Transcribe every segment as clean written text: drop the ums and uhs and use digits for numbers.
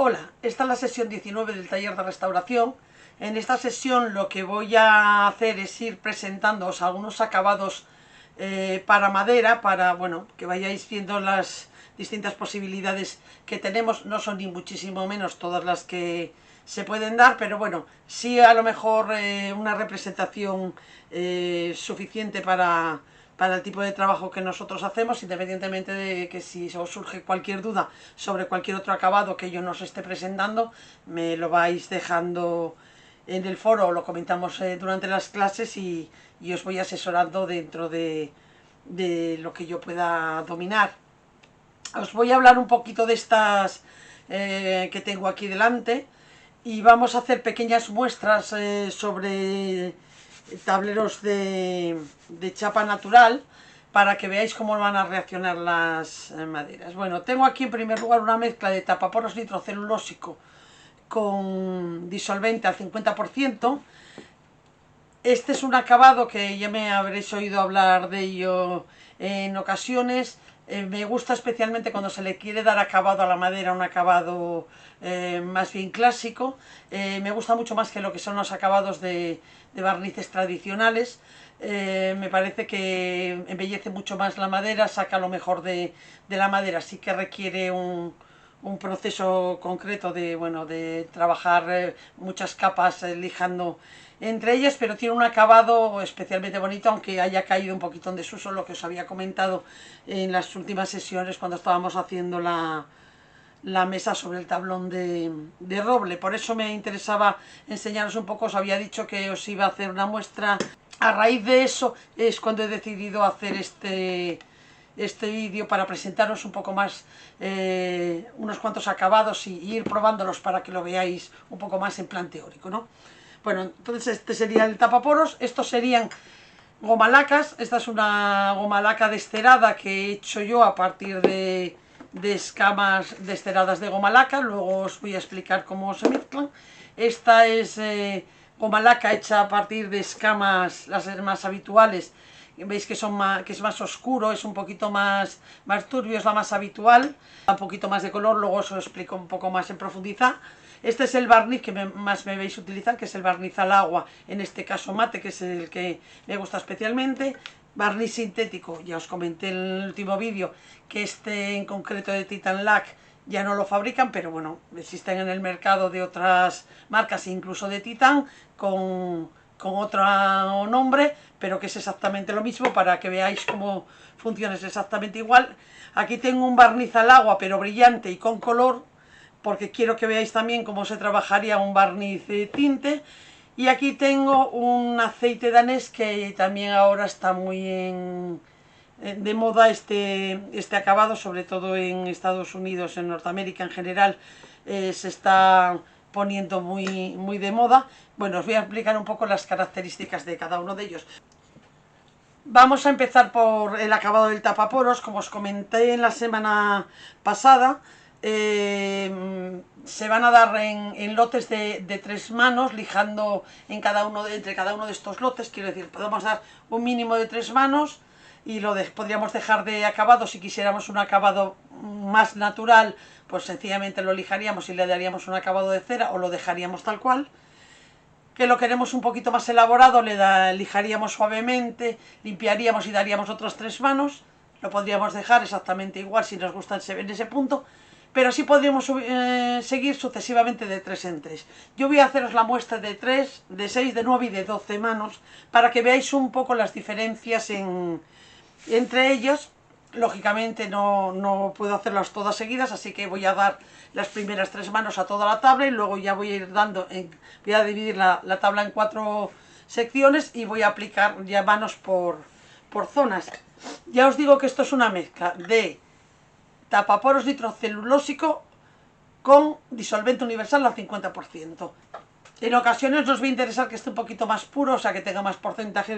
Hola, esta es la sesión 19 del taller de restauración. En esta sesión lo que voy a hacer es ir presentándoos algunos acabados para madera, para que vayáis viendo las distintas posibilidades que tenemos. No son ni muchísimo menos todas las que se pueden dar, pero bueno, sí a lo mejor una representación suficiente para el tipo de trabajo que nosotros hacemos, independientemente de que si os surge cualquier duda sobre cualquier otro acabado que yo nos esté presentando, me lo vais dejando en el foro o lo comentamos durante las clases y os voy asesorando dentro de lo que yo pueda dominar. Os voy a hablar un poquito de estas que tengo aquí delante y vamos a hacer pequeñas muestras sobre tableros de chapa natural para que veáis cómo van a reaccionar las maderas. Bueno, tengo aquí en primer lugar una mezcla de tapaporos nitrocelulósico con disolvente al 50%. Este es un acabado que ya me habréis oído hablar de ello en ocasiones. Me gusta especialmente cuando se le quiere dar acabado a la madera, un acabado más bien clásico. Me gusta mucho más que lo que son los acabados de barnices tradicionales. Me parece que embellece mucho más la madera, saca lo mejor de la madera. Sí que requiere un proceso concreto de trabajar muchas capas lijando entre ellas, pero tiene un acabado especialmente bonito, aunque haya caído un poquito en desuso, lo que os había comentado en las últimas sesiones cuando estábamos haciendo la mesa sobre el tablón de roble. Por eso me interesaba enseñaros un poco. Os había dicho que os iba a hacer una muestra. A raíz de eso es cuando he decidido hacer este vídeo, para presentaros un poco más unos cuantos acabados y ir probándolos para que lo veáis un poco más en plan teórico, ¿no? Bueno, entonces este sería el tapaporos. Estos serían goma lacas. Esta es una goma laca descerada que he hecho yo a partir de escamas desceradas de goma laca. Luego os voy a explicar cómo se mezclan. Esta es goma laca hecha a partir de escamas, las más habituales. Veis que que es más oscuro, es un poquito más turbio, es la más habitual, un poquito más de color. Luego os lo explico un poco más en profundidad. Este es el barniz que más me veis utilizar, que es el barniz al agua, en este caso mate, que es el que me gusta especialmente. Barniz sintético, ya os comenté en el último vídeo que este en concreto de Titan Lac ya no lo fabrican, pero bueno, existen en el mercado de otras marcas, incluso de Titan, con otro nombre, pero que es exactamente lo mismo, para que veáis cómo funciona. Es exactamente igual. Aquí tengo un barniz al agua, pero brillante y con color, porque quiero que veáis también cómo se trabajaría un barniz tinte. Y aquí tengo un aceite danés que también ahora está muy de moda, este acabado, sobre todo en Estados Unidos, en Norteamérica en general, se está poniendo muy de moda. Bueno, os voy a explicar un poco las características de cada uno de ellos. Vamos a empezar por el acabado del tapaporos. Como os comenté en la semana pasada, se van a dar en lotes de 3 manos, lijando entre cada uno de estos lotes. Quiero decir, podemos dar un mínimo de 3 manos y podríamos dejar de acabado. Si quisiéramos un acabado más natural, pues sencillamente lo lijaríamos y le daríamos un acabado de cera, o lo dejaríamos tal cual. Que lo queremos un poquito más elaborado, lijaríamos suavemente, limpiaríamos y daríamos otras 3 manos. Lo podríamos dejar exactamente igual si nos gusta en ese punto, pero sí podríamos seguir sucesivamente de 3 en 3. Yo voy a haceros la muestra de 3, de 6, de 9 y de 12 manos, para que veáis un poco las diferencias entre ellos. Lógicamente no puedo hacerlas todas seguidas, así que voy a dar las primeras 3 manos a toda la tabla y luego ya voy a ir voy a dividir la tabla en 4 secciones y voy a aplicar ya manos por zonas. Ya os digo que esto es una mezcla de tapaporos nitrocelulósico con disolvente universal al 50%. En ocasiones nos va a interesar que esté un poquito más puro, o sea que tenga más porcentaje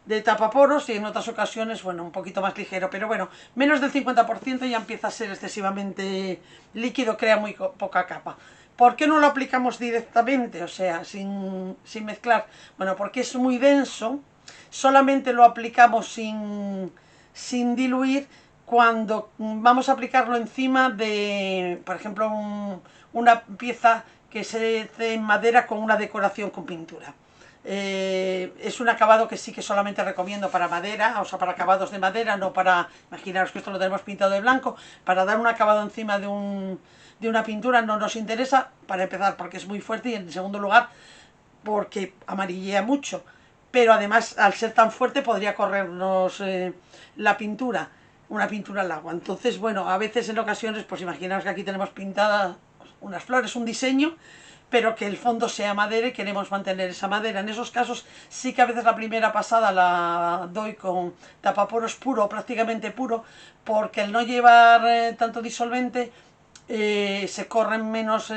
de tapaporos, y en otras ocasiones, bueno, un poquito más ligero, pero bueno, menos del 50% ya empieza a ser excesivamente líquido, crea muy poca capa. ¿Por qué no lo aplicamos directamente, o sea, sin mezclar? Bueno, porque es muy denso, solamente lo aplicamos sin diluir, cuando vamos a aplicarlo encima de, por ejemplo, una pieza que se hace en madera con una decoración con pintura. Es un acabado que sí que solamente recomiendo para madera, o sea, para acabados de madera, no para, imaginaros que esto lo tenemos pintado de blanco, para dar un acabado encima de una pintura no nos interesa, para empezar porque es muy fuerte y en segundo lugar porque amarillea mucho, pero además al ser tan fuerte podría corrernos la pintura, una pintura al agua. Entonces, bueno, a veces en ocasiones, pues imaginaos que aquí tenemos pintadas unas flores, un diseño, pero que el fondo sea madera y queremos mantener esa madera. En esos casos sí que a veces la primera pasada la doy con tapaporos puro o prácticamente puro, porque al no llevar tanto disolvente se corren menos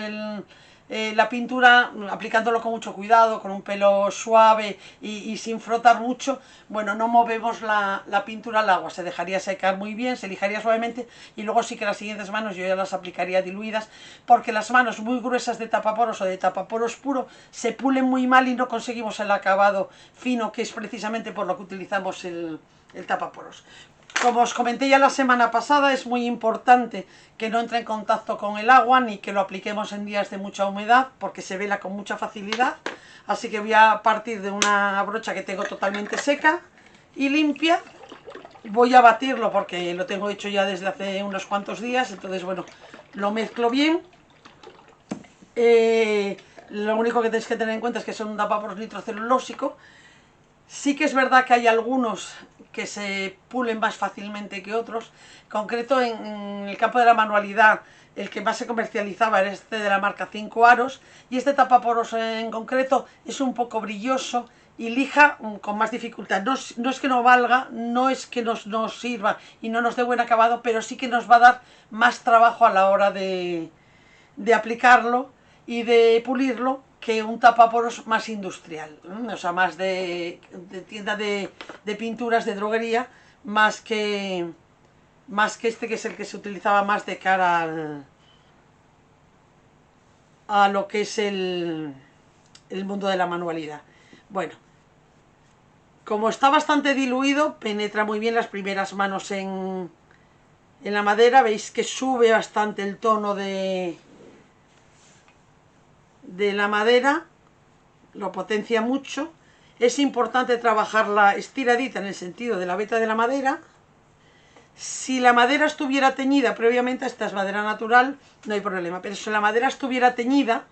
la pintura, aplicándolo con mucho cuidado, con un pelo suave y sin frotar mucho. Bueno, no movemos la pintura al agua, se dejaría secar muy bien, se lijaría suavemente y luego sí que las siguientes manos yo ya las aplicaría diluidas, porque las manos muy gruesas de tapaporos o de tapaporos puro se pulen muy mal y no conseguimos el acabado fino, que es precisamente por lo que utilizamos el tapaporos. Como os comenté ya la semana pasada, es muy importante que no entre en contacto con el agua ni que lo apliquemos en días de mucha humedad porque se vela con mucha facilidad. Así que voy a partir de una brocha que tengo totalmente seca y limpia. Voy a batirlo porque lo tengo hecho ya desde hace unos cuantos días, entonces bueno, lo mezclo bien. Lo único que tenéis que tener en cuenta es que son un tapaporos nitrocelulósico. Sí que es verdad que hay algunos que se pulen más fácilmente que otros. En concreto, en el campo de la manualidad, el que más se comercializaba era este de la marca 5 Aros. Y este tapaporos en concreto es un poco brilloso y lija con más dificultad. No es que no valga, no es que nos sirva y no nos dé buen acabado, pero sí que nos va a dar más trabajo a la hora de aplicarlo y de pulirlo que un tapaporos más industrial, o sea, más de tienda de pinturas, de droguería, más que este, que es el que se utilizaba más de cara a lo que es el mundo de la manualidad. Bueno, como está bastante diluido, penetra muy bien las primeras manos en la madera. Veis que sube bastante el tono de la madera, lo potencia mucho. Es importante trabajarla estiradita en el sentido de la veta de la madera. Si la madera estuviera teñida previamente, esta es madera natural, no hay problema, pero si la madera estuviera teñida,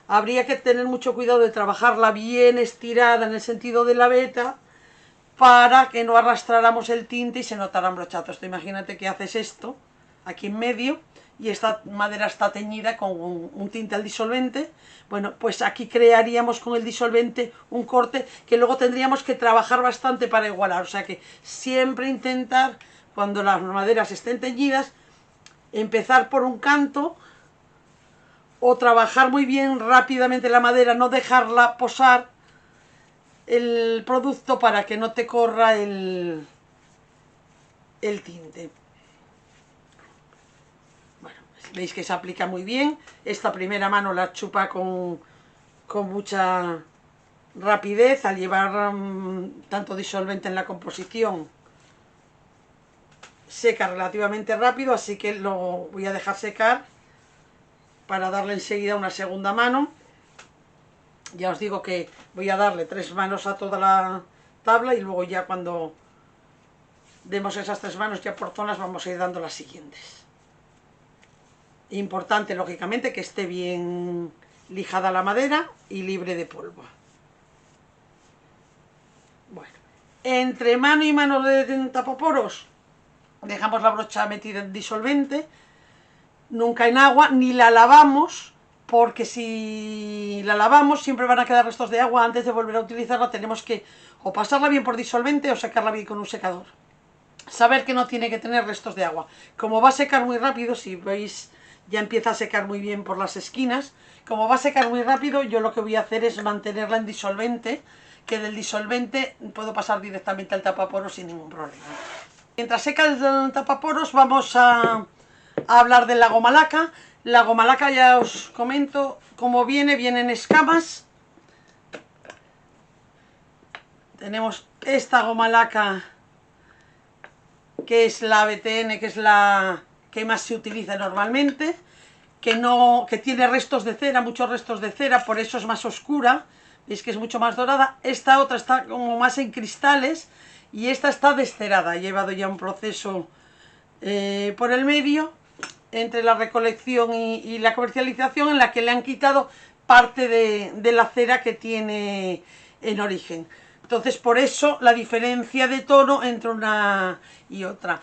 habría que tener mucho cuidado de trabajarla bien estirada en el sentido de la veta, para que no arrastráramos el tinte y se notaran brochatos. Imagínate que haces esto aquí en medio y esta madera está teñida con un tinte al disolvente. Bueno, pues aquí crearíamos con el disolvente un corte que luego tendríamos que trabajar bastante para igualar. O sea que siempre intentar, cuando las maderas estén teñidas, empezar por un canto o trabajar muy bien rápidamente la madera, no dejarla posar el producto para que no te corra el tinte. Bueno, veis que se aplica muy bien. Esta primera mano la chupa con mucha rapidez al llevar tanto disolvente en la composición. Seca relativamente rápido, así que lo voy a dejar secar para darle enseguida una segunda mano. Ya os digo que voy a darle 3 manos a toda la tabla y luego ya cuando demos esas 3 manos ya por zonas vamos a ir dando las siguientes. Importante, lógicamente, que esté bien lijada la madera y libre de polvo. Bueno, entre mano y mano de tapaporos dejamos la brocha metida en disolvente, nunca en agua, ni la lavamos, porque si la lavamos siempre van a quedar restos de agua. Antes de volver a utilizarla tenemos que o pasarla bien por disolvente o secarla bien con un secador. Saber que no tiene que tener restos de agua. Como va a secar muy rápido, si veis ya empieza a secar muy bien por las esquinas, como va a secar muy rápido, yo lo que voy a hacer es mantenerla en disolvente, que del disolvente puedo pasar directamente al tapaporos sin ningún problema. Mientras seca el tapaporos vamos a hablar de la goma laca. La goma laca, ya os comento cómo vienen escamas. Tenemos esta goma laca que es la BTN, que es la que más se utiliza normalmente, que tiene restos de cera, muchos restos de cera, por eso es más oscura, veis que es mucho más dorada. Esta otra está como más en cristales y esta está descerada, ha llevado ya un proceso por el medio, entre la recolección y la comercialización, en la que le han quitado parte de la cera que tiene en origen. Entonces, por eso la diferencia de tono entre una y otra.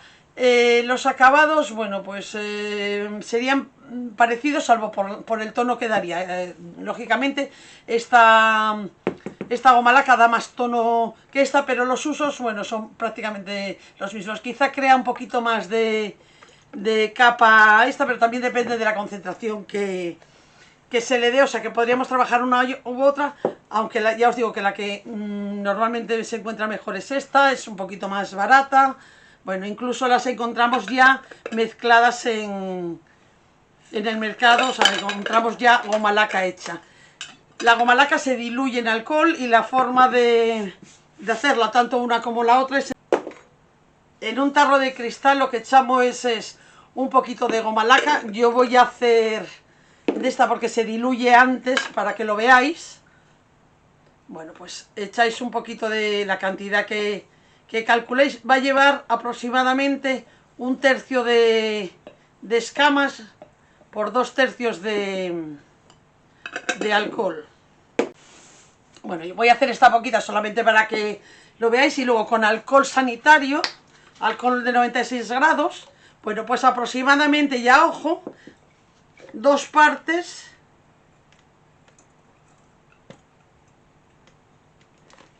Los acabados, bueno, pues serían parecidos, salvo por el tono que daría. Lógicamente, esta goma laca da más tono que esta, pero los usos, bueno, son prácticamente los mismos. Quizá crea un poquito más de capa esta, pero también depende de la concentración que se le dé, o sea que podríamos trabajar una u otra, aunque ya os digo que la que normalmente se encuentra mejor es esta, es un poquito más barata. Bueno, incluso las encontramos ya mezcladas en el mercado, o sea, encontramos ya goma laca hecha. La goma laca se diluye en alcohol y la forma de hacerla, tanto una como la otra, es en un tarro de cristal. Lo que echamos es un poquito de goma laca. Yo voy a hacer de esta porque se diluye antes, para que lo veáis. Bueno, pues echáis un poquito de la cantidad que calculéis. Va a llevar aproximadamente 1/3 de escamas por 2/3 de alcohol. Bueno, yo voy a hacer esta poquita solamente para que lo veáis, y luego con alcohol sanitario, alcohol de 96 grados, bueno, pues aproximadamente, ya ojo, 2 partes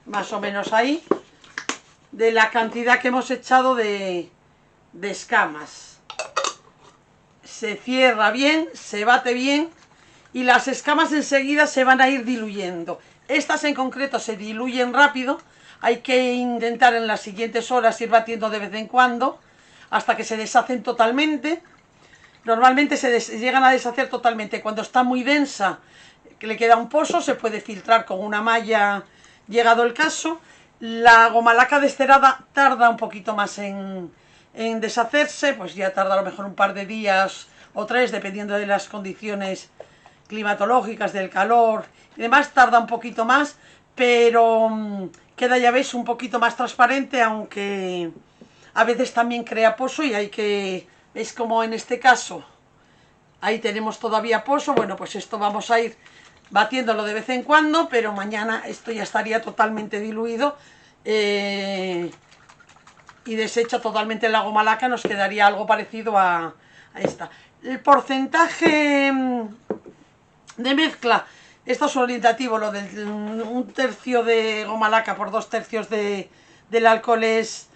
más o menos ahí de la cantidad que hemos echado de escamas. Se cierra bien, se bate bien y las escamas enseguida se van a ir diluyendo. Estas en concreto se diluyen rápido, hay que intentar en las siguientes horas ir batiendo de vez en cuando hasta que se deshacen totalmente. Normalmente se llegan a deshacer totalmente cuando está muy densa, que le queda un pozo, se puede filtrar con una malla llegado el caso. La goma laca descerada tarda un poquito más en deshacerse, pues ya tarda a lo mejor un par de días o 3, dependiendo de las condiciones climatológicas, del calor y demás, tarda un poquito más, pero queda, ya veis, un poquito más transparente, aunque a veces también crea pozo y hay que... ¿Veis como en este caso? Ahí tenemos todavía pozo. Bueno, pues esto vamos a ir batiéndolo de vez en cuando, pero mañana esto ya estaría totalmente diluido y deshecha totalmente la goma laca. Nos quedaría algo parecido a esta. El porcentaje de mezcla, esto es orientativo, lo del 1/3 de goma laca por 2/3 del alcohol es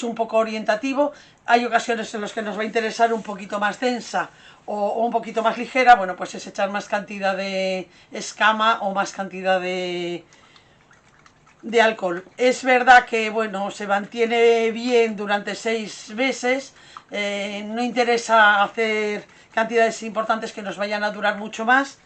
un poco orientativo. Hay ocasiones en las que nos va a interesar un poquito más densa o un poquito más ligera. Bueno, pues es echar más cantidad de escama o más cantidad de alcohol. Es verdad que, bueno, se mantiene bien durante 6 meses. No interesa hacer cantidades importantes que nos vayan a durar mucho más.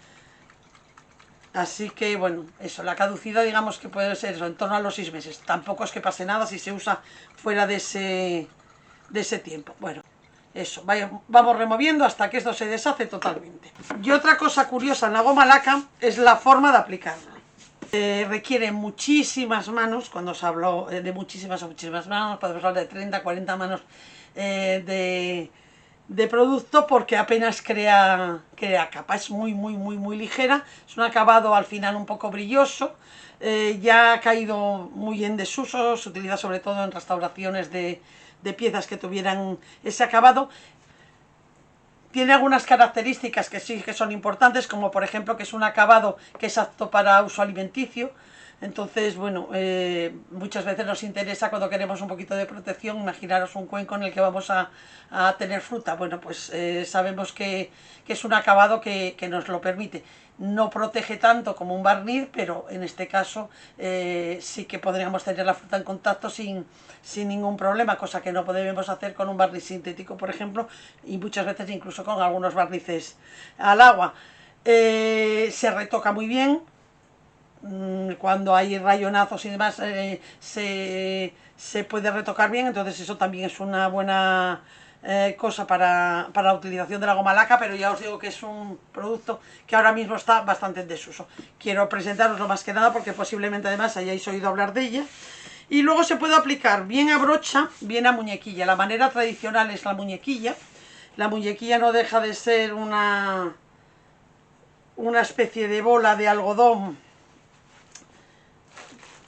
Así que, bueno, eso, la caducidad, digamos que puede ser eso, en torno a los 6 meses. Tampoco es que pase nada si se usa fuera de ese tiempo. Bueno, eso, vamos removiendo hasta que esto se deshace totalmente. Y otra cosa curiosa en la goma laca es la forma de aplicarla. Requiere muchísimas manos. Cuando os hablo de muchísimas manos, podemos hablar de 30, 40 manos de producto, porque apenas crea capa. Es muy ligera, es un acabado al final un poco brilloso. Ya ha caído muy en desuso, se utiliza sobre todo en restauraciones de piezas que tuvieran ese acabado. Tiene algunas características que sí que son importantes, como por ejemplo que es un acabado que es apto para uso alimenticio. Entonces, bueno, muchas veces nos interesa, cuando queremos un poquito de protección, imaginaros un cuenco en el que vamos a tener fruta. Bueno, pues sabemos que es un acabado que nos lo permite. No protege tanto como un barniz, pero en este caso sí que podríamos tener la fruta en contacto sin ningún problema, cosa que no podemos hacer con un barniz sintético, por ejemplo, y muchas veces incluso con algunos barnices al agua. Se retoca muy bien. cuando hay rayonazos y demás se puede retocar bien, entonces eso también es una buena cosa para la utilización de la goma laca, pero ya os digo que es un producto que ahora mismo está bastante en desuso. Quiero presentaroslo más que nada porque posiblemente además hayáis oído hablar de ella. Y luego se puede aplicar bien a brocha, bien a muñequilla. La manera tradicional es la muñequilla. La muñequilla no deja de ser una especie de bola de algodón,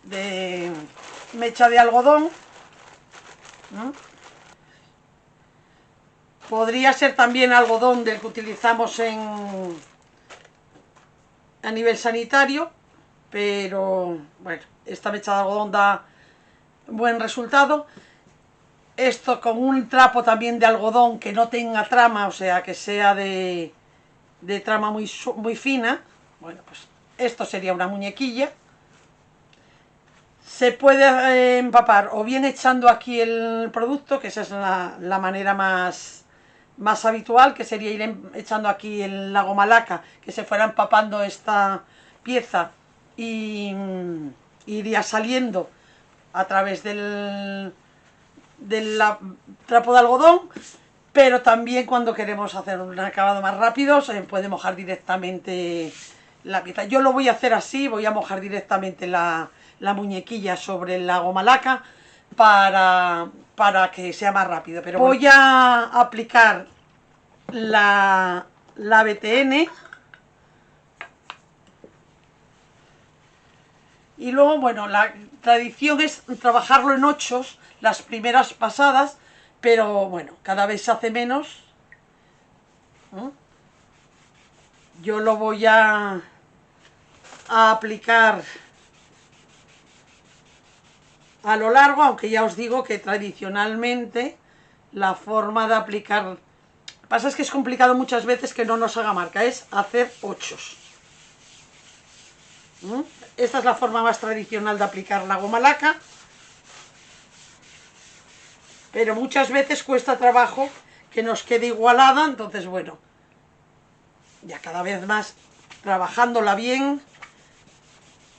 de mecha de algodón, ¿no? Podría ser también algodón del que utilizamos a nivel sanitario, pero bueno, esta mecha de algodón da buen resultado. Esto con un trapo también de algodón que no tenga trama, o sea, que sea de trama muy fina. Bueno, pues esto sería una muñequilla. Se puede empapar o bien echando aquí el producto, que esa es la manera más habitual, que sería ir echando aquí la goma laca, que se fuera empapando esta pieza y iría saliendo a través del trapo de algodón. Pero también cuando queremos hacer un acabado más rápido se puede mojar directamente la pieza. Yo lo voy a hacer así, voy a mojar directamente la muñequilla sobre la goma laca para que sea más rápido. Pero voy a aplicar la BTN y luego, bueno, la tradición es trabajarlo en ochos las primeras pasadas, pero bueno, cada vez se hace menos. Yo lo voy a aplicar a lo largo, aunque ya os digo que tradicionalmente la forma de aplicar, lo que pasa es que es complicado muchas veces que no nos haga marca, es hacer ochos. Esta es la forma más tradicional de aplicar la goma laca, pero muchas veces cuesta trabajo que nos quede igualada, entonces bueno, ya cada vez más trabajándola bien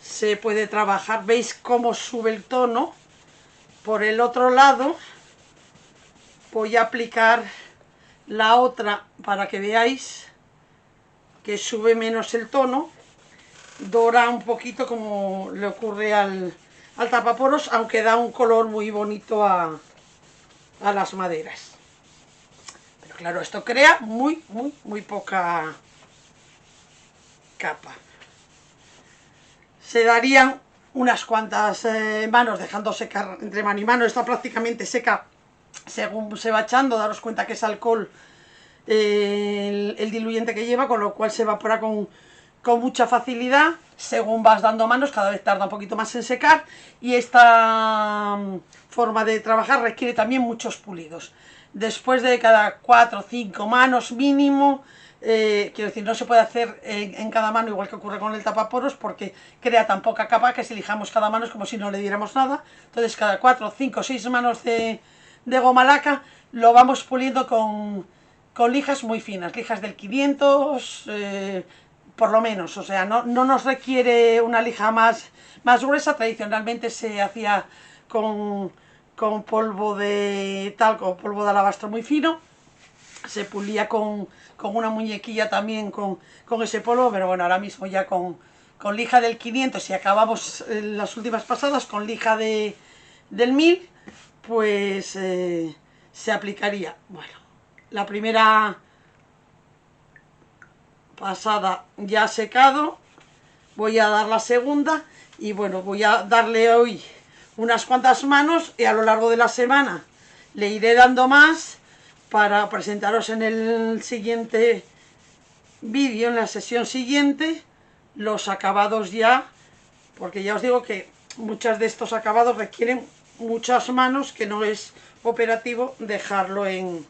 se puede trabajar. ¿Veis cómo sube el tono? Por el otro lado voy a aplicar la otra para que veáis que sube menos el tono, dora un poquito como le ocurre al tapaporos, aunque da un color muy bonito a las maderas. Pero claro, esto crea muy poca capa. Se darían unas cuantas manos dejando secar entre mano y mano. Está prácticamente seca según se va echando. Daros cuenta que es alcohol el diluyente que lleva, con lo cual se evapora con mucha facilidad. Según vas dando manos, cada vez tarda un poquito más en secar, y esta forma de trabajar requiere también muchos pulidos. Después de cada 4 o 5 manos mínimo, quiero decir, no se puede hacer en cada mano igual que ocurre con el tapaporos, porque crea tan poca capa que si lijamos cada mano es como si no le diéramos nada. Entonces cada 4, 5, 6 manos de goma laca lo vamos puliendo con lijas muy finas, lijas del 500, por lo menos, o sea, no nos requiere una lija más gruesa. Tradicionalmente se hacía con polvo de talco, polvo de alabastro muy fino, se pulía con una muñequilla también con ese polvo, pero bueno, ahora mismo ya con lija del 500, si acabamos las últimas pasadas con lija del 1000, pues se aplicaría. Bueno, la primera pasada ya ha secado, voy a dar la segunda y bueno, voy a darle hoy unas cuantas manos y a lo largo de la semana le iré dando más para presentaros en el siguiente vídeo, en la sesión siguiente, los acabados ya, porque ya os digo que muchos de estos acabados requieren muchas manos, que no es operativo dejarlo en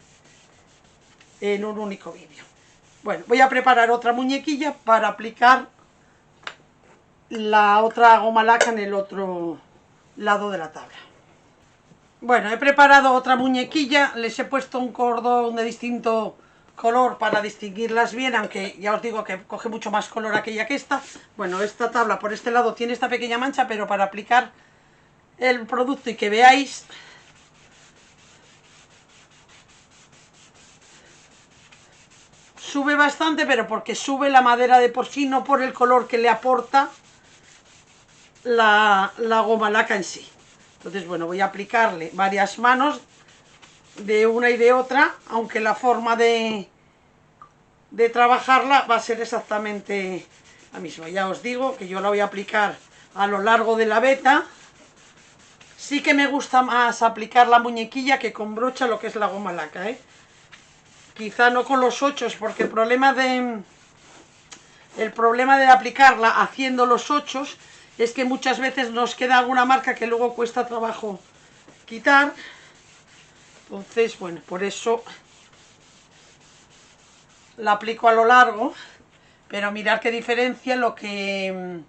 un único vídeo. Bueno, voy a preparar otra muñequilla para aplicar la otra goma laca en el otro lado de la tabla. Bueno, he preparado otra muñequilla, les he puesto un cordón de distinto color para distinguirlas bien, aunque ya os digo que coge mucho más color aquella que esta. Bueno, esta tabla por este lado tiene esta pequeña mancha, pero para aplicar el producto y que veáis, sube bastante, pero porque sube la madera de por sí, no por el color que le aporta la goma laca en sí. Entonces, bueno, voy a aplicarle varias manos de una y de otra, aunque la forma de trabajarla va a ser exactamente la misma. Ya os digo que yo la voy a aplicar a lo largo de la veta. Sí que me gusta más aplicar la muñequilla que con brocha lo que es la goma laca, ¿eh? Quizá no con los 8, porque el problema de aplicarla haciendo los 8 es que muchas veces nos queda alguna marca que luego cuesta trabajo quitar. Entonces, bueno, por eso la aplico a lo largo, pero mirad qué diferencia lo que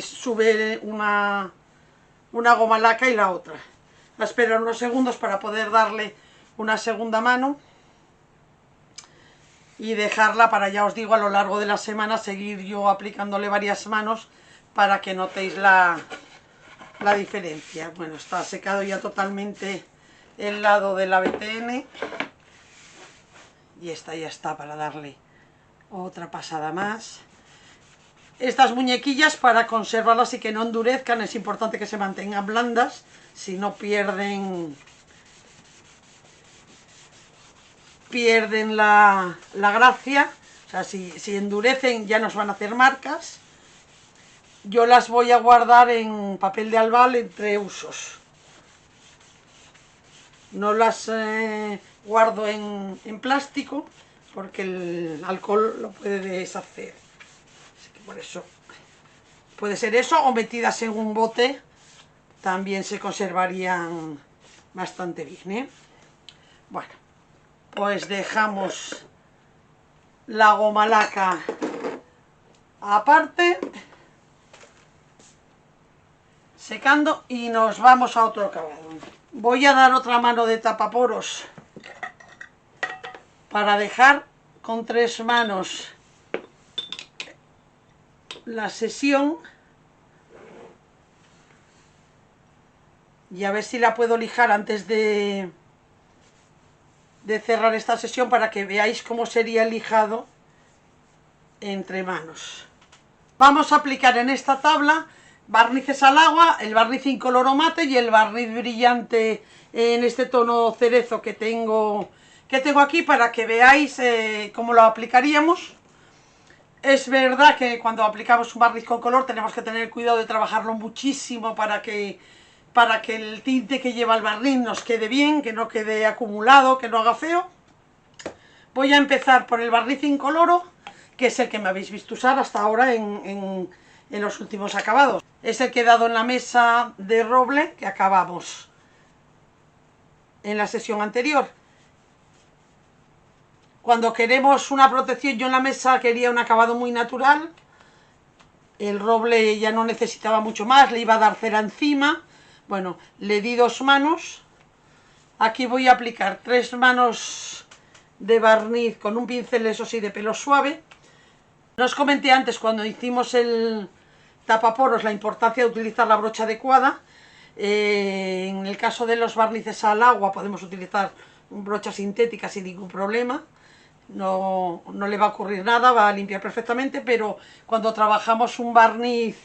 sube una goma laca y la otra. La espero unos segundos para poder darle una segunda mano y dejarla para, ya os digo, a lo largo de la semana seguir yo aplicándole varias manos para que notéis la diferencia. Bueno, está secado ya totalmente el lado de la BTN y esta ya está para darle otra pasada más. Estas muñequillas, para conservarlas y que no endurezcan, es importante que se mantengan blandas, si no pierden la gracia. O sea, si endurecen ya nos van a hacer marcas. Yo las voy a guardar en papel de albal entre usos. No las guardo en plástico porque el alcohol lo puede deshacer. Así que por eso puede ser eso, o metidas en un bote también se conservarían bastante bien, ¿eh? Bueno, pues dejamos la goma laca aparte, secando, y nos vamos a otro acabado. Voy a dar otra mano de tapaporos para dejar con 3 manos la sesión y a ver si la puedo lijar antes de cerrar esta sesión para que veáis cómo sería el lijado entre manos. Vamos a aplicar en esta tabla barnices al agua, el barniz incoloro mate y el barniz brillante en este tono cerezo que tengo aquí, para que veáis cómo lo aplicaríamos. Es verdad que cuando aplicamos un barniz con color tenemos que tener cuidado de trabajarlo muchísimo para que el tinte que lleva el barniz nos quede bien, que no quede acumulado, que no haga feo. Voy a empezar por el barniz incoloro, que es el que me habéis visto usar hasta ahora en los últimos acabados. Es el que he dado en la mesa de roble que acabamos en la sesión anterior. Cuando queremos una protección, yo en la mesa quería un acabado muy natural. El roble ya no necesitaba mucho más, le iba a dar cera encima. Bueno, le di 2 manos. Aquí voy a aplicar 3 manos de barniz con un pincel, eso sí, de pelo suave. Os comenté antes, cuando hicimos el tapaporos, la importancia de utilizar la brocha adecuada. En el caso de los barnices al agua podemos utilizar brocha sintética sin ningún problema. No le va a ocurrir nada, va a limpiar perfectamente, pero cuando trabajamos un barniz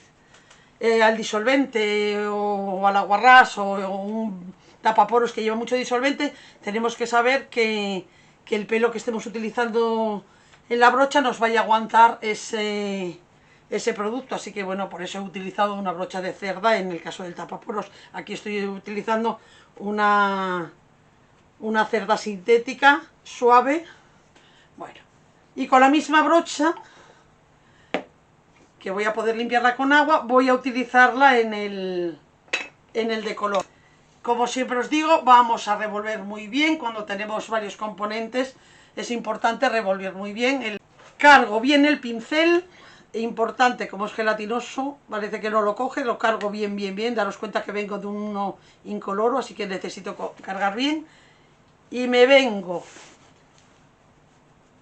al disolvente o al aguarrás o un tapaporos que lleva mucho disolvente, tenemos que saber que el pelo que estemos utilizando en la brocha nos vaya a aguantar ese producto. Así que bueno, por eso he utilizado una brocha de cerda en el caso del tapaporos. Aquí estoy utilizando una cerda sintética suave. Bueno, y con la misma brocha, que voy a poder limpiarla con agua, voy a utilizarla en el de color. Como siempre os digo, vamos a revolver muy bien. Cuando tenemos varios componentes es importante revolver muy bien. Cargo bien el pincel, importante, como es gelatinoso, parece que no lo coge, lo cargo bien. Daros cuenta que vengo de uno incoloro, así que necesito cargar bien. Y me vengo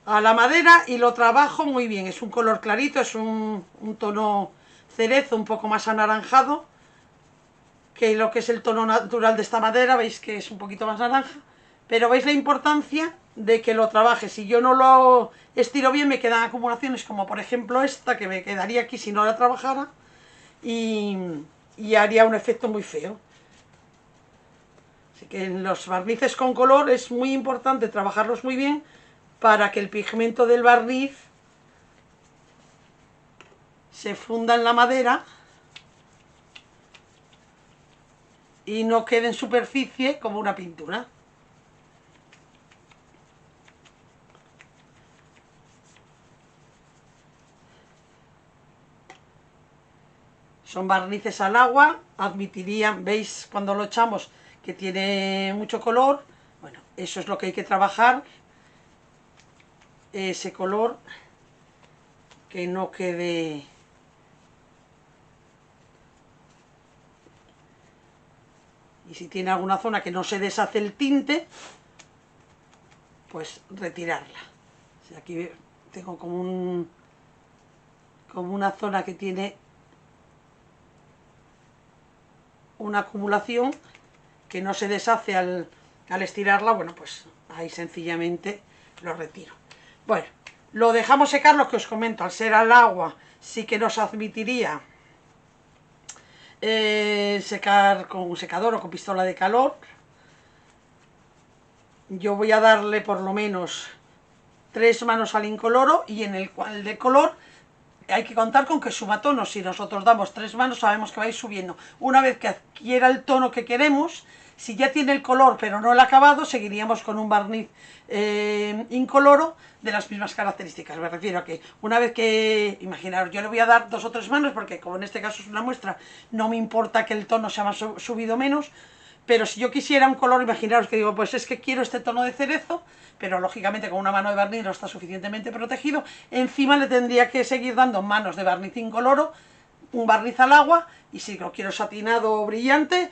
a la madera y lo trabajo muy bien. Es un color clarito, es un tono cerezo un poco más anaranjado que lo que es el tono natural de esta madera. Veis que es un poquito más naranja, pero veis la importancia de que lo trabaje. Si yo no lo estiro bien, me quedan acumulaciones como por ejemplo esta, que me quedaría aquí si no la trabajara, y haría un efecto muy feo. Así que en los barnices con color es muy importante trabajarlos muy bien para que el pigmento del barniz se funda en la madera y no quede en superficie como una pintura. Son barnices al agua, admitirían, veis cuando lo echamos que tiene mucho color. Bueno, eso es lo que hay que trabajar, ese color, que no quede. Y si tiene alguna zona que no se deshace el tinte, pues retirarla. O sea, aquí tengo como una zona que tiene una acumulación que no se deshace al estirarla. Bueno, pues ahí sencillamente lo retiro. Bueno, lo dejamos secar, lo que os comento, al ser al agua sí que nos admitiría secar con un secador o con pistola de calor. Yo voy a darle por lo menos 3 manos al incoloro, y en el cual de color hay que contar con que suba tono. Si nosotros damos 3 manos, sabemos que va a ir subiendo. Una vez que adquiera el tono que queremos, si ya tiene el color pero no el acabado, seguiríamos con un barniz incoloro de las mismas características. Me refiero a que una vez que, imaginaros, yo le voy a dar 2 o 3 manos, porque como en este caso es una muestra, no me importa que el tono sea más subido o menos. Pero si yo quisiera un color, imaginaros que digo, pues es que quiero este tono de cerezo, pero lógicamente con una mano de barniz no está suficientemente protegido, encima le tendría que seguir dando manos de barniz incoloro, un barniz al agua, y si lo quiero satinado o brillante,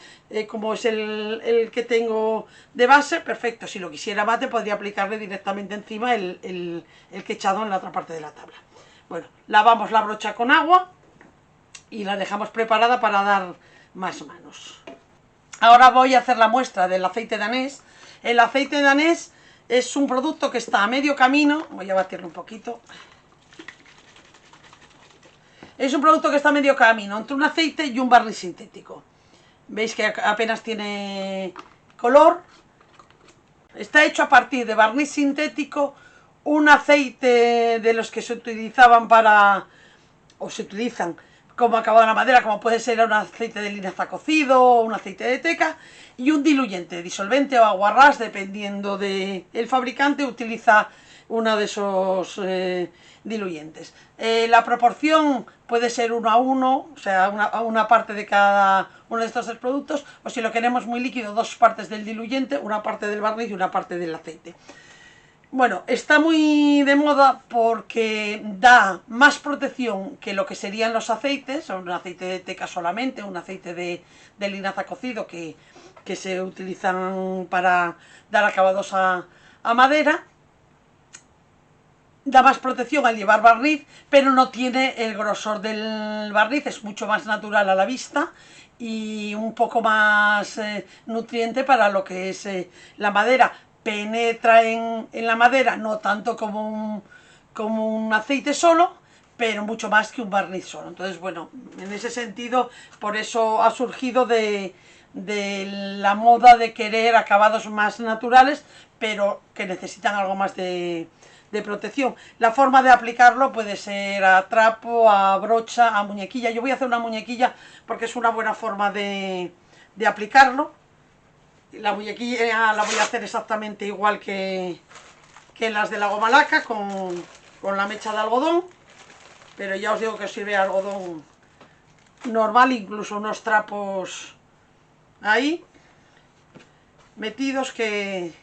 como es el que tengo de base, perfecto. Si lo quisiera mate, podría aplicarle directamente encima el que he echado en la otra parte de la tabla. Bueno, lavamos la brocha con agua y la dejamos preparada para dar más manos. Ahora voy a hacer la muestra del aceite danés. El aceite danés es un producto que está a medio camino. Voy a batirlo un poquito. Es un producto que está a medio camino entre un aceite y un barniz sintético. Veis que apenas tiene color. Está hecho a partir de barniz sintético, un aceite de los que se utilizaban o se utilizan como acabado en la madera, como puede ser un aceite de linaza cocido o un aceite de teca, y un diluyente, disolvente o aguarrás, dependiendo del fabricante, utiliza uno de esos diluyentes. La proporción puede ser 1 a 1, o sea, una parte de cada uno de estos 3 productos, o si lo queremos muy líquido, 2 partes del diluyente, una parte del barniz y una parte del aceite. Bueno, está muy de moda porque da más protección que lo que serían los aceites, un aceite de teca solamente, un aceite de linaza cocido que se utilizan para dar acabados a madera. Da más protección al llevar barniz, pero no tiene el grosor del barniz, es mucho más natural a la vista y un poco más nutriente para lo que es la madera. Penetra en la madera, no tanto como un aceite solo, pero mucho más que un barniz solo. Entonces, bueno, en ese sentido, por eso ha surgido de la moda de querer acabados más naturales, pero que necesitan algo más de protección. La forma de aplicarlo puede ser a trapo, a brocha, a muñequilla. Yo voy a hacer una muñequilla porque es una buena forma de aplicarlo. La muñequilla la voy a hacer exactamente igual que las de la goma laca, con la mecha de algodón, pero ya os digo que os sirve algodón normal, incluso unos trapos ahí metidos, que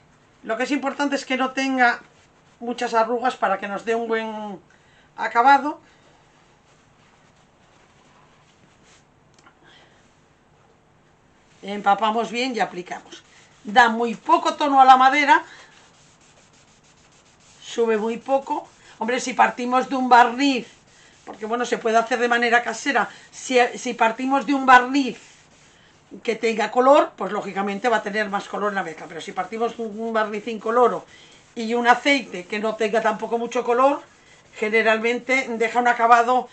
lo que es importante es que no tenga muchas arrugas para que nos dé un buen acabado. Empapamos bien y aplicamos. Da muy poco tono a la madera, sube muy poco. Hombre, si partimos de un barniz, porque bueno, se puede hacer de manera casera, si partimos de un barniz que tenga color, pues lógicamente va a tener más color en la mezcla, pero si partimos de un barniz incoloro y un aceite que no tenga tampoco mucho color, generalmente deja un acabado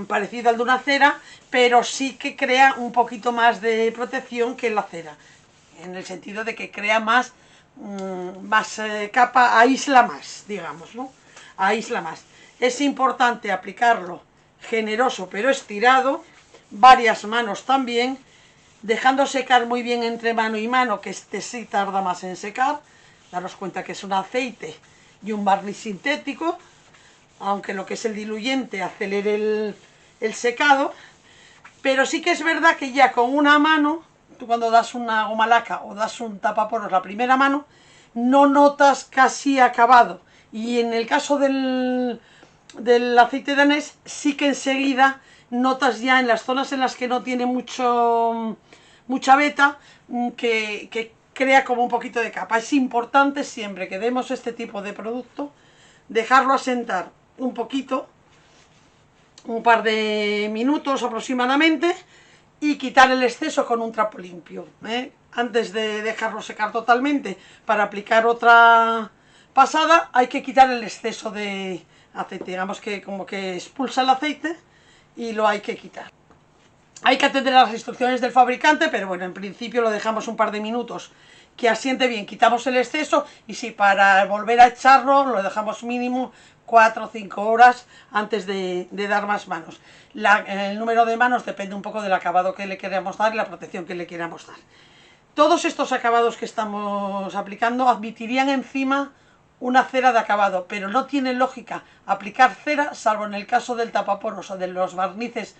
parecido al de una cera, pero sí que crea un poquito más de protección que la cera, en el sentido de que crea más, capa, aísla más, digamos, ¿no? Aísla más. Es importante aplicarlo generoso pero estirado, varias manos también, dejando secar muy bien entre mano y mano, que este sí tarda más en secar. Daros cuenta que es un aceite y un barniz sintético, aunque lo que es el diluyente acelere el secado, pero sí que es verdad que ya con una mano, tú cuando das una goma laca o das un tapaporos la primera mano, no notas casi acabado, y en el caso del aceite de anís sí que enseguida notas ya en las zonas en las que no tiene mucha veta, que crea como un poquito de capa. Es importante siempre que demos este tipo de producto dejarlo asentar un poquito, un par de minutos aproximadamente, y quitar el exceso con un trapo limpio, antes de dejarlo secar totalmente para aplicar otra pasada. Hay que quitar el exceso de aceite, digamos que como que expulsa el aceite y lo hay que quitar. Hay que atender a las instrucciones del fabricante, pero bueno, en principio lo dejamos un par de minutos que asiente bien, quitamos el exceso, y si para volver a echarlo lo dejamos mínimo 4 o 5 horas antes de dar más manos. El número de manos depende un poco del acabado que le queramos dar y la protección que le queramos dar. Todos estos acabados que estamos aplicando admitirían encima una cera de acabado, pero no tiene lógica aplicar cera, salvo en el caso del tapaporos o de los barnices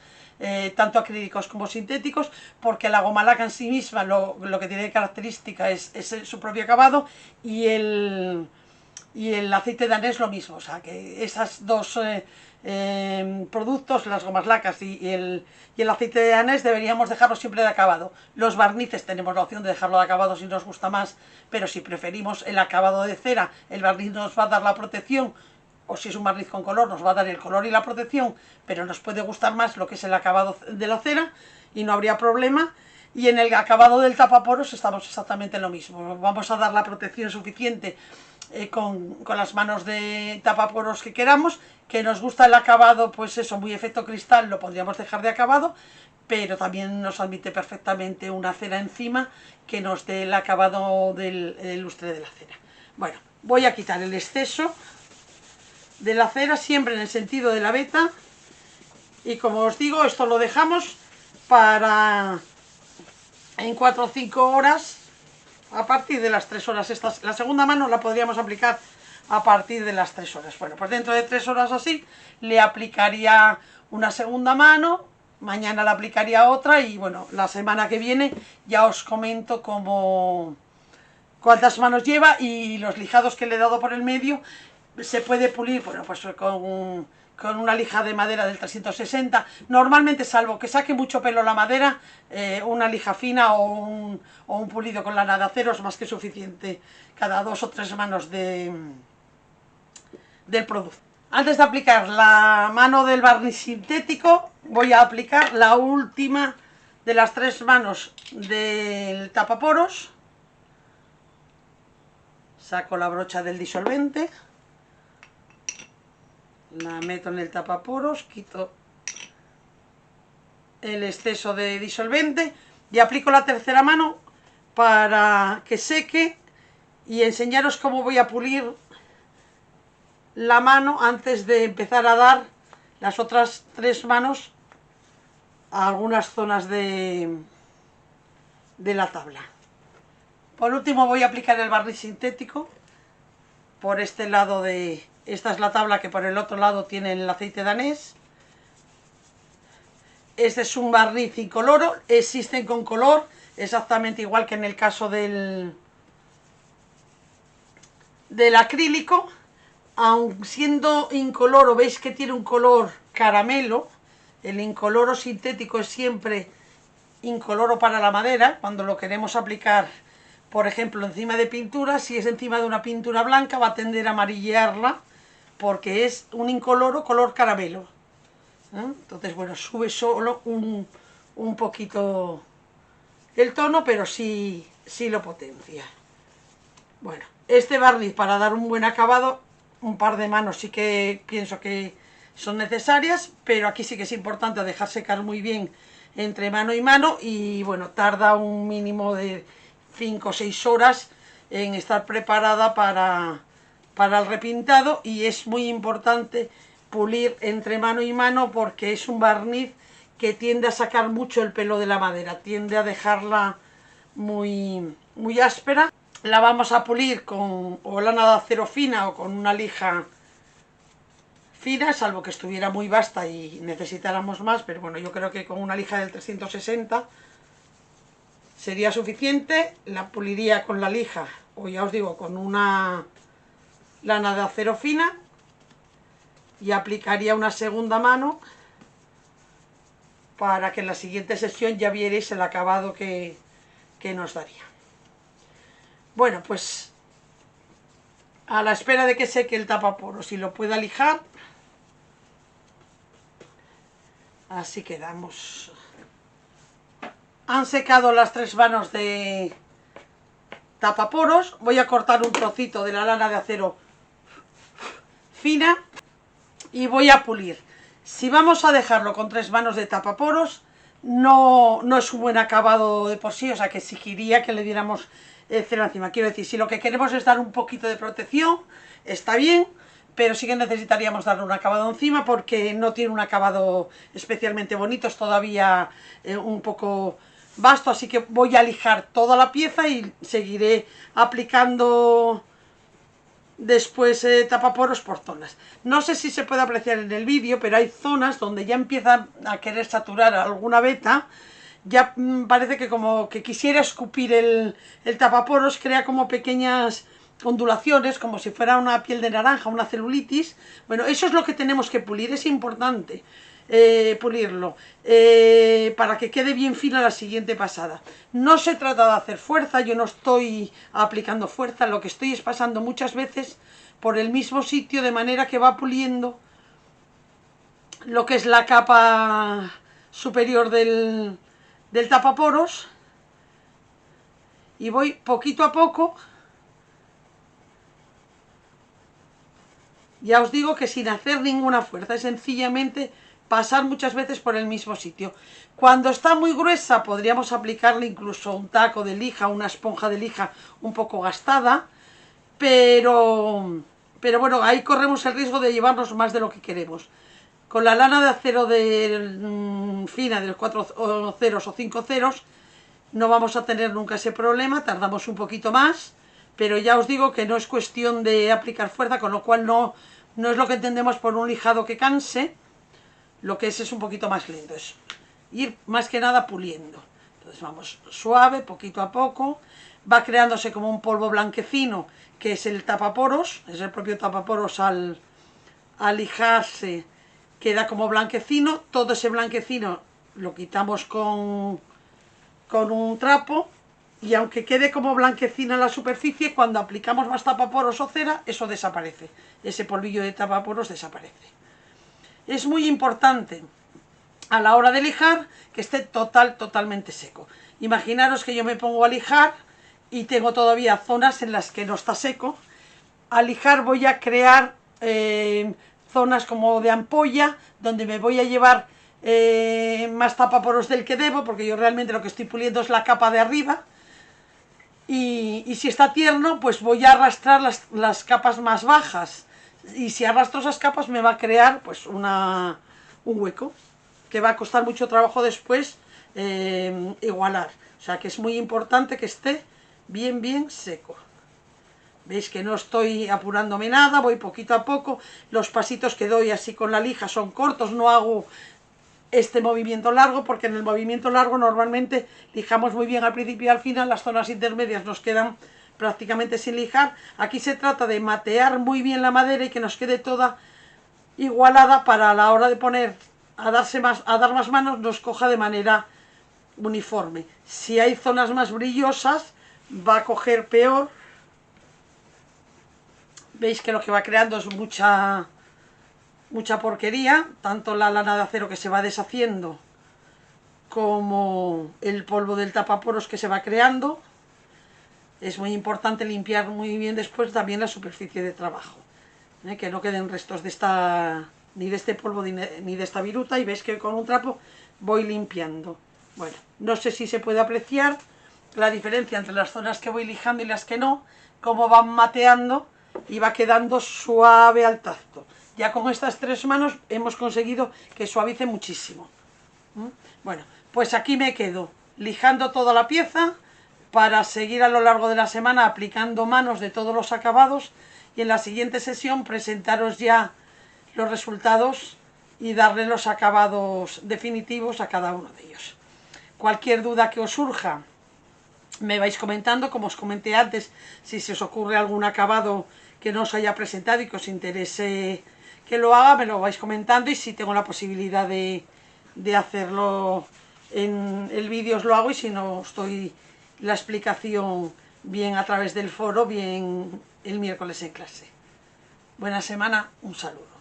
tanto acrílicos como sintéticos, porque la goma laca en sí misma lo que tiene de característica es su propio acabado, y el aceite de anís lo mismo. O sea que esas dos productos, las gomas lacas y el aceite de anís, deberíamos dejarlo siempre de acabado. Los barnices tenemos la opción de dejarlo de acabado si nos gusta más, pero si preferimos el acabado de cera, el barniz nos va a dar la protección, o si es un barniz con color nos va a dar el color y la protección, pero nos puede gustar más lo que es el acabado de la cera y no habría problema. Y en el acabado del tapaporos estamos exactamente lo mismo, vamos a dar la protección suficiente con las manos de tapaporos que queramos. Que nos gusta el acabado, pues eso, muy efecto cristal, lo podríamos dejar de acabado, pero también nos admite perfectamente una cera encima que nos dé el acabado del lustre de la cera. Bueno, voy a quitar el exceso de la cera, siempre en el sentido de la veta, y como os digo, esto lo dejamos para en 4 o 5 horas, a partir de las 3 horas. La segunda mano la podríamos aplicar a partir de las 3 horas. Bueno, pues dentro de 3 horas así le aplicaría una segunda mano, mañana le aplicaría otra, y bueno, la semana que viene ya os comento cuántas manos lleva y los lijados que le he dado por el medio. Se puede pulir, bueno, pues con una lija de madera del 360, normalmente, salvo que saque mucho pelo la madera, una lija fina o un pulido con lana de acero es más que suficiente cada 2 o 3 manos del producto. Antes de aplicar la mano del barniz sintético, voy a aplicar la última de las 3 manos del tapaporos. Saco la brocha del disolvente, la meto en el tapaporos, quito el exceso de disolvente y aplico la tercera mano para que seque y enseñaros cómo voy a pulir la mano antes de empezar a dar las otras 3 manos a algunas zonas de la tabla. Por último voy a aplicar el barniz sintético por este lado de... Esta es la tabla, que por el otro lado tiene el aceite de anís. Este es un barniz incoloro, existen con color, exactamente igual que en el caso del acrílico. Aun siendo incoloro, veis que tiene un color caramelo. El incoloro sintético es siempre incoloro para la madera, cuando lo queremos aplicar por ejemplo, encima de pintura, si es encima de una pintura blanca va a tender a amarillearla porque es un incoloro color caramelo. Entonces, bueno, sube solo un poquito el tono, pero sí lo potencia. Bueno, este barniz, para dar un buen acabado, un par de manos sí que pienso que son necesarias, pero aquí sí que es importante dejar secar muy bien entre mano y mano, y bueno, tarda un mínimo de 5 o 6 horas en estar preparada para el repintado, y es muy importante pulir entre mano y mano porque es un barniz que tiende a sacar mucho el pelo de la madera, tiende a dejarla muy áspera. La vamos a pulir con o lana de acero fina o con una lija fina, salvo que estuviera muy vasta y necesitáramos más, pero bueno, yo creo que con una lija del 360 sería suficiente. La puliría con la lija, o ya os digo, con una lana de acero fina, y aplicaría una segunda mano para que en la siguiente sesión ya vierais el acabado que nos daría. Bueno, pues a la espera de que seque el tapaporos y lo pueda lijar, así quedamos. Han secado las 3 manos de tapaporos. Voy a cortar un trocito de la lana de acero fina y voy a pulir. Si vamos a dejarlo con 3 manos de tapaporos, no es un buen acabado de por sí, o sea que exigiría que le diéramos cera encima. Quiero decir, si lo que queremos es dar un poquito de protección, está bien, pero sí que necesitaríamos darle un acabado encima porque no tiene un acabado especialmente bonito, es todavía un poco vasto, así que voy a lijar toda la pieza y seguiré aplicando después tapaporos por zonas. No sé si se puede apreciar en el vídeo, pero hay zonas donde ya empieza a querer saturar alguna veta. Ya parece que como que quisiera escupir el tapaporos, crea como pequeñas ondulaciones, como si fuera una piel de naranja, una celulitis. Bueno, eso es lo que tenemos que pulir, es importante pulirlo para que quede bien fina la siguiente pasada. No se trata de hacer fuerza, yo no estoy aplicando fuerza, lo que estoy es pasando muchas veces por el mismo sitio, de manera que va puliendo lo que es la capa superior del tapaporos, y voy poquito a poco. Ya os digo que sin hacer ninguna fuerza, es sencillamente pasar muchas veces por el mismo sitio. Cuando está muy gruesa podríamos aplicarle incluso un taco de lija, una esponja de lija un poco gastada, pero bueno, ahí corremos el riesgo de llevarnos más de lo que queremos. Con la lana de acero fina del 4 ceros o 5 ceros no vamos a tener nunca ese problema, tardamos un poquito más, pero ya os digo que no es cuestión de aplicar fuerza, con lo cual no es lo que entendemos por un lijado que canse. Lo que es un poquito más lento, es ir más que nada puliendo. Entonces vamos suave, poquito a poco, va creándose como un polvo blanquecino, que es el tapaporos, es el propio tapaporos al lijarse, queda como blanquecino. Todo ese blanquecino lo quitamos con un trapo, y aunque quede como blanquecina la superficie, cuando aplicamos más tapaporos o cera, eso desaparece, ese polvillo de tapaporos desaparece. Es muy importante a la hora de lijar que esté totalmente seco. Imaginaros que yo me pongo a lijar y tengo todavía zonas en las que no está seco. Al lijar voy a crear zonas como de ampolla, donde me voy a llevar más tapaporos del que debo, porque yo realmente lo que estoy puliendo es la capa de arriba. Y si está tierno, pues voy a arrastrar las capas más bajas, y si arrastro esas capas me va a crear pues un hueco que va a costar mucho trabajo después igualar. O sea que es muy importante que esté bien seco. Veis que no estoy apurándome nada, voy poquito a poco. Los pasitos que doy así con la lija son cortos, no hago este movimiento largo, porque en el movimiento largo normalmente lijamos muy bien al principio y al final, las zonas intermedias nos quedan prácticamente sin lijar. Aquí se trata de matear muy bien la madera y que nos quede toda igualada, para a la hora de poner a dar más manos nos coja de manera uniforme. Si hay zonas más brillosas, va a coger peor. Veis que lo que va creando es mucha porquería, tanto la lana de acero que se va deshaciendo como el polvo del tapaporos que se va creando. Es muy importante limpiar muy bien después también la superficie de trabajo, que no queden restos de ni de este polvo ni de esta viruta, y veis que con un trapo voy limpiando. Bueno, no sé si se puede apreciar la diferencia entre las zonas que voy lijando y las que no, cómo van mateando y va quedando suave al tacto. Ya con estas 3 manos hemos conseguido que suavice muchísimo. Bueno, pues aquí me quedo lijando toda la pieza para seguir a lo largo de la semana aplicando manos de todos los acabados, y en la siguiente sesión presentaros ya los resultados y darle los acabados definitivos a cada uno de ellos. Cualquier duda que os surja me vais comentando, como os comenté antes, si se os ocurre algún acabado que no os haya presentado y que os interese que lo haga, me lo vais comentando, y si tengo la posibilidad de hacerlo en el vídeo os lo hago, y si no os doy la explicación bien a través del foro, bien el miércoles en clase. Buena semana, un saludo.